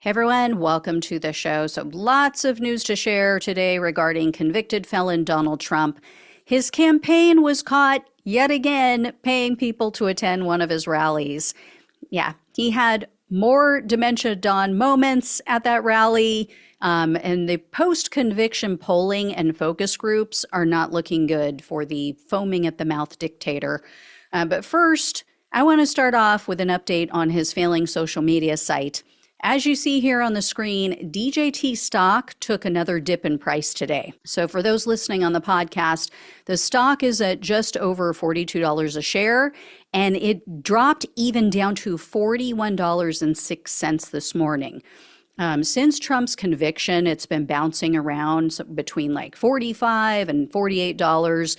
Hey everyone, welcome to the show. So lots of news to share today regarding convicted felon Donald Trump. His campaign was caught yet again paying people to attend one of his rallies. Yeah, he had more dementia dawn moments at that rally, and the post-conviction polling and focus groups are not looking good for the foaming at the mouth dictator. But first, I want to start off with an update on his failing social media site. As you see here on the screen, DJT stock took another dip in price today. So for those listening on the podcast, the stock is at just over $42 a share, and it dropped even down to $41.06 this morning. Since Trump's conviction, it's been bouncing around between like $45 and $48.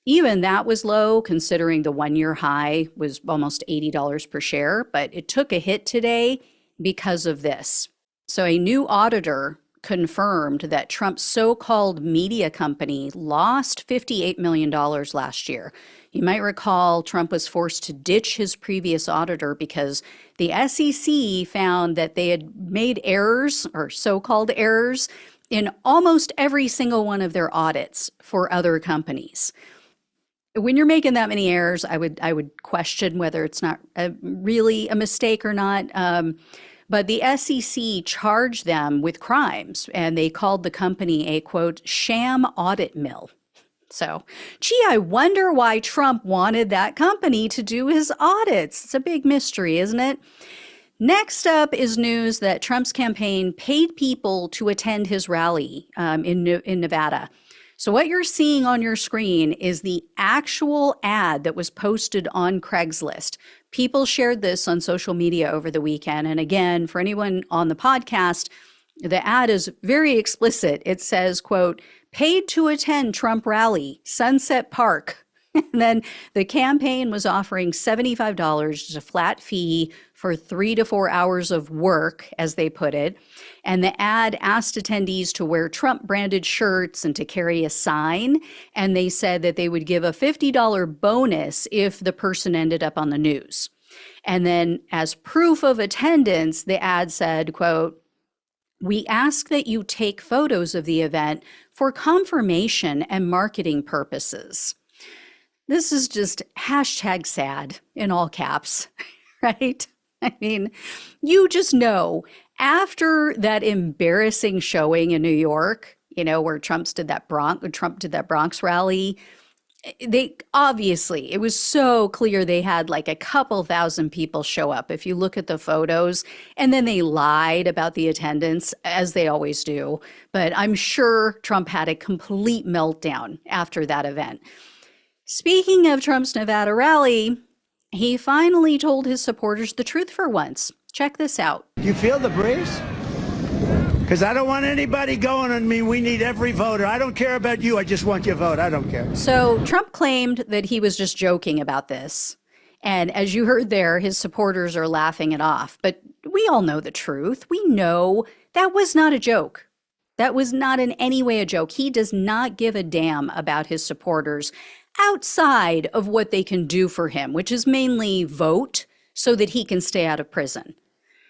Even that was low, considering the one-year high was almost $80 per share, but it took a hit today because of this. So a new auditor confirmed that Trump's so-called media company lost $58 million last year. You might recall Trump was forced to ditch his previous auditor because the SEC found that they had made errors, or so-called errors, in almost every single one of their audits for other companies. When you're making that many errors, I would question whether it's not really a mistake or not. But the SEC charged them with crimes, and they called the company a, quote, sham audit mill. So, gee, I wonder why Trump wanted that company to do his audits. It's a big mystery, isn't it? Next up is news that Trump's campaign paid people to attend his rally in Nevada. So what you're seeing on your screen is the actual ad that was posted on Craigslist. People shared this on social media over the weekend. And again, for anyone on the podcast, the ad is very explicit. It says, quote, paid to attend Trump rally, Sunset Park. And then the campaign was offering $75 as a flat fee for 3 to 4 hours of work, as they put it. And the ad asked attendees to wear Trump-branded shirts and to carry a sign. And they said that they would give a $50 bonus if the person ended up on the news. And then as proof of attendance, the ad said, quote, we ask that you take photos of the event for confirmation and marketing purposes. This is just hashtag sad in all caps, right? I mean, you just know after that embarrassing showing in New York, you know, where Trump did that Bronx rally, it was so clear they had like a couple thousand people show up if you look at the photos, and then they lied about the attendance as they always do. But I'm sure Trump had a complete meltdown after that event. Speaking of Trump's Nevada rally, he finally told his supporters the truth for once. Check this out. You feel the breeze? Because I don't want anybody going on me. We need every voter. I don't care about you. I just want your vote. I don't care. So Trump claimed that he was just joking about this. And as you heard there, his supporters are laughing it off. But we all know the truth. We know that was not a joke. That was not in any way a joke. He does not give a damn about his supporters outside of what they can do for him, which is mainly vote so that he can stay out of prison.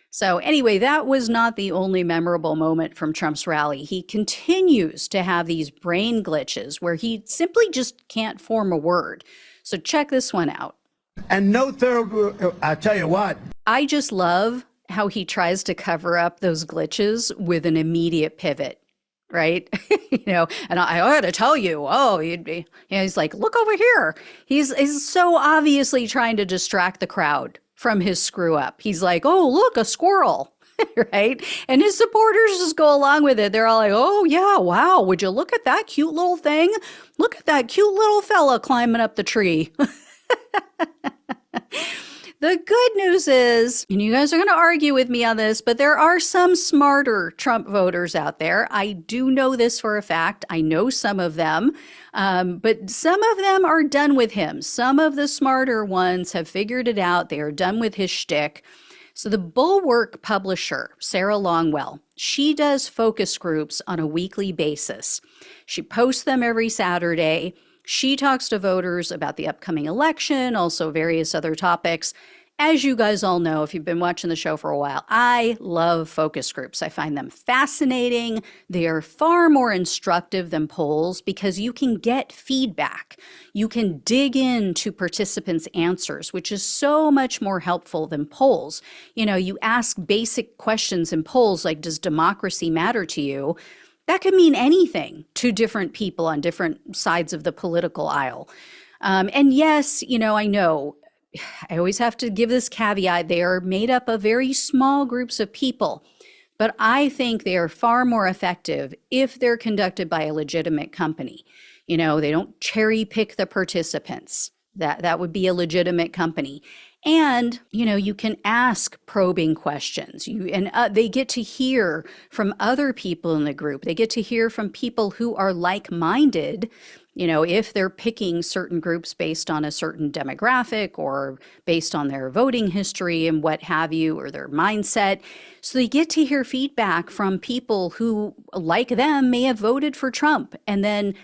So anyway, that was not the only memorable moment from Trump's rally. He continues to have these brain glitches where he simply just can't form a word. So check this one out. And no third, I'll tell you what. I just love how he tries to cover up those glitches with an immediate pivot. Right? And I ought to tell you, he's like, look over here. He's so obviously trying to distract the crowd from his screw up. He's like, oh, look, a squirrel, right? And his supporters just go along with it. They're all like, oh, yeah, wow. Would you look at that cute little thing? Look at that cute little fella climbing up the tree. The good news is, and you guys are going to argue with me on this, but there are some smarter Trump voters out there. I do know this for a fact. I know some of them, but some of them are done with him. Some of the smarter ones have figured it out. They are done with his shtick. So the Bulwark publisher, Sarah Longwell, she does focus groups on a weekly basis. She posts them every Saturday. She talks to voters about the upcoming election, also various other topics. As you guys all know, if you've been watching the show for a while, I love focus groups. I find them fascinating. They are far more instructive than polls because you can get feedback. You can dig into participants' answers, which is so much more helpful than polls. You ask basic questions in polls like, does democracy matter to you? That could mean anything to different people on different sides of the political aisle. And yes, I know I always have to give this caveat. They are made up of very small groups of people, but I think they are far more effective if they're conducted by a legitimate company. They don't cherry pick the participants. That would be a legitimate company. And, you can ask probing questions. They get to hear from other people in the group. They get to hear from people who are like-minded, if they're picking certain groups based on a certain demographic or based on their voting history and what have you, or their mindset. So they get to hear feedback from people who, like them, may have voted for Trump, and then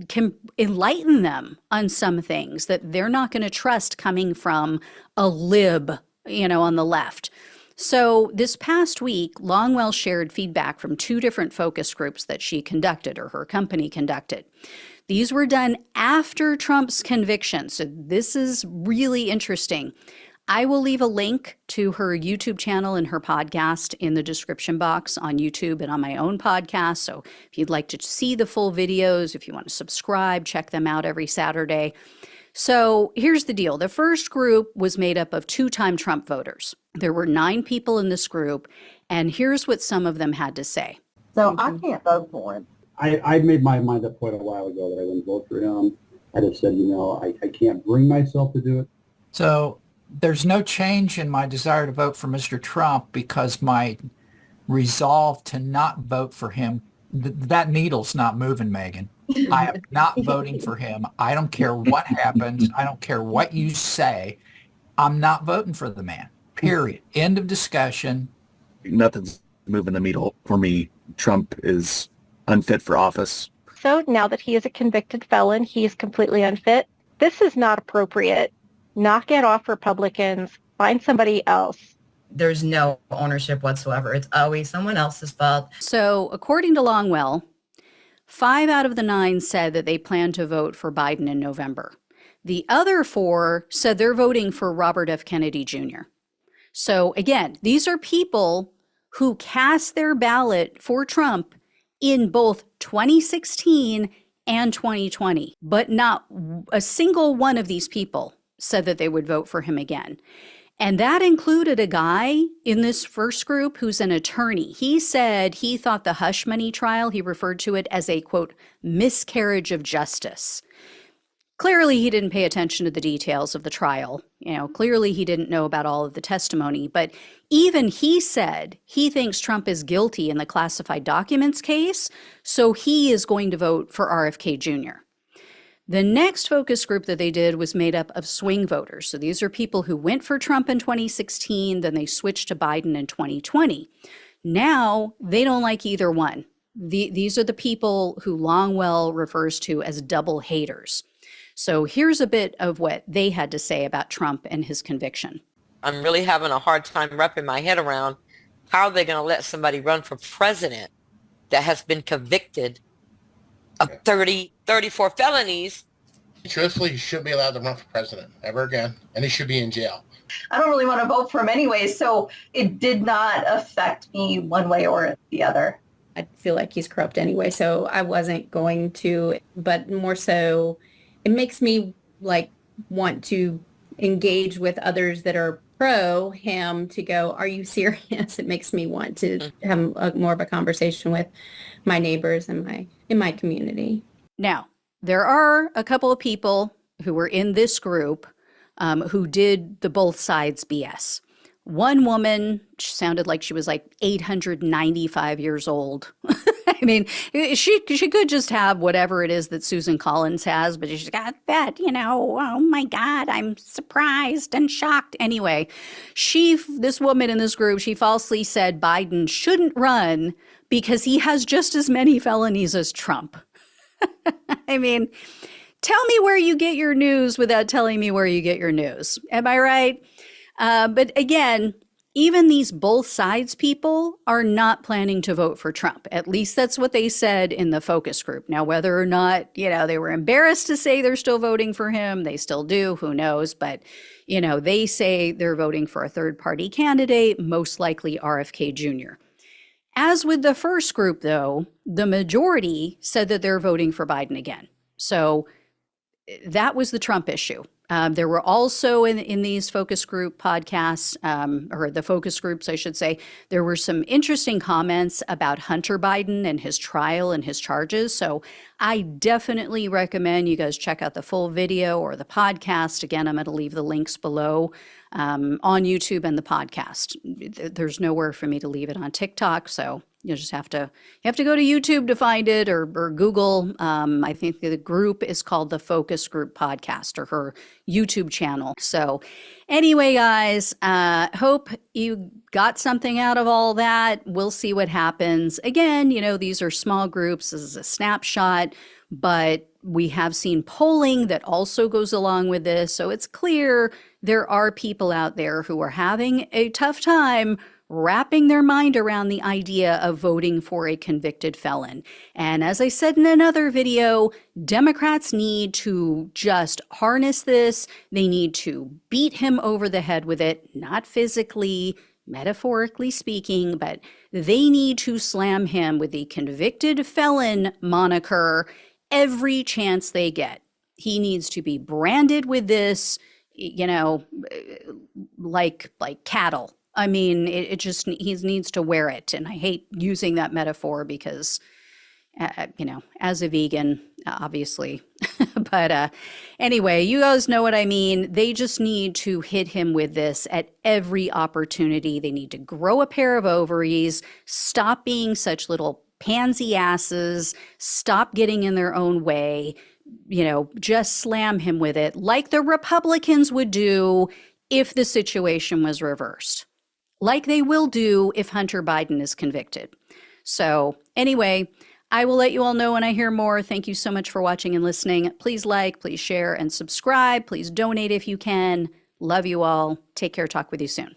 can enlighten them on some things that they're not going to trust coming from a lib, on the left. So this past week, Longwell shared feedback from 2 different focus groups that she conducted, or her company conducted. These were done after Trump's conviction. So this is really interesting. I will leave a link to her YouTube channel and her podcast in the description box on YouTube and on my own podcast. So if you'd like to see the full videos, if you want to subscribe, check them out every Saturday. So here's the deal. The first group was made up of 2-time Trump voters. There were 9 people in this group, and here's what some of them had to say. So I can't vote for him. I made my mind up quite a while ago that I wouldn't vote for him. I just said, I can't bring myself to do it. So there's no change in my desire to vote for Mr. Trump because my resolve to not vote for him, that needle's not moving, Megan. I am not voting for him. I don't care what happens. I don't care what you say. I'm not voting for the man, period. End of discussion. Nothing's moving the needle for me. Trump is unfit for office. So now that he is a convicted felon, he is completely unfit. This is not appropriate. Knock it off, Republicans. Find somebody else. There's no ownership whatsoever. It's always someone else's fault. So according to Longwell, 5 out of the 9 said that they plan to vote for Biden in November. The other 4 said they're voting for Robert F. Kennedy Jr. So again, these are people who cast their ballot for Trump in both 2016 and 2020, but not a single one of these people said that they would vote for him again. And that included a guy in this first group who's an attorney. He said he thought the hush money trial, he referred to it as a, quote, miscarriage of justice. Clearly, he didn't pay attention to the details of the trial. Clearly he didn't know about all of the testimony. But even he said he thinks Trump is guilty in the classified documents case, so he is going to vote for RFK Jr. The next focus group that they did was made up of swing voters. So these are people who went for Trump in 2016, then they switched to Biden in 2020. Now they don't like either one. These are the people who Longwell refers to as double haters. So here's a bit of what they had to say about Trump and his conviction. I'm really having a hard time wrapping my head around how they're going to let somebody run for president that has been convicted of 34 felonies. Truthfully, he shouldn't be allowed to run for president ever again, and he should be in jail. I don't really want to vote for him anyway, so it did not affect me one way or the other. I feel like he's corrupt anyway, so I wasn't going to, but more so, it makes me want to engage with others that are pro him to go, are you serious? It makes me want to have more of a conversation with my neighbors and in my community. Now, there are a couple of people who were in this group who did the both sides BS. One woman sounded like she was 895 years old. I mean, she could just have whatever it is that Susan Collins has, but she's got that, oh my God, I'm surprised and shocked. Anyway, this woman in this group, she falsely said Biden shouldn't run because he has just as many felonies as Trump. I mean, tell me where you get your news without telling me where you get your news. Am I right? But again, even these both sides people are not planning to vote for Trump. At least that's what they said in the focus group. Now, whether or not, they were embarrassed to say they're still voting for him, they still do, who knows? But, they say they're voting for a third party candidate, most likely RFK Jr. As with the first group, though, the majority said that they're voting for Biden again. So that was the Trump issue. There were also in these focus group podcasts, or the focus groups, I should say, there were some interesting comments about Hunter Biden and his trial and his charges. So I definitely recommend you guys check out the full video or the podcast. Again, I'm going to leave the links below on YouTube and the podcast. There's nowhere for me to leave it on TikTok, so you just have to go to YouTube to find it, or Google. I think the group is called the Focus Group Podcast, or her YouTube channel. So anyway, guys, hope you got something out of all that. We'll see what happens. Again, these are small groups. This is a snapshot, but we have seen polling that also goes along with this. So it's clear there are people out there who are having a tough time wrapping their mind around the idea of voting for a convicted felon. And as I said in another video, Democrats need to just harness this. They need to beat him over the head with it, not physically, metaphorically speaking, but they need to slam him with the convicted felon moniker every chance they get. He needs to be branded with this, like cattle. I mean, he needs to wear it. And I hate using that metaphor because, as a vegan, obviously. But anyway, you guys know what I mean. They just need to hit him with this at every opportunity. They need to grow a pair of ovaries, stop being such little pansy asses, stop getting in their own way, just slam him with it like the Republicans would do if the situation was reversed, like they will do if Hunter Biden is convicted. So anyway, I will let you all know when I hear more. Thank you so much for watching and listening. Please like, please share, and subscribe. Please donate if you can. Love you all. Take care. Talk with you soon.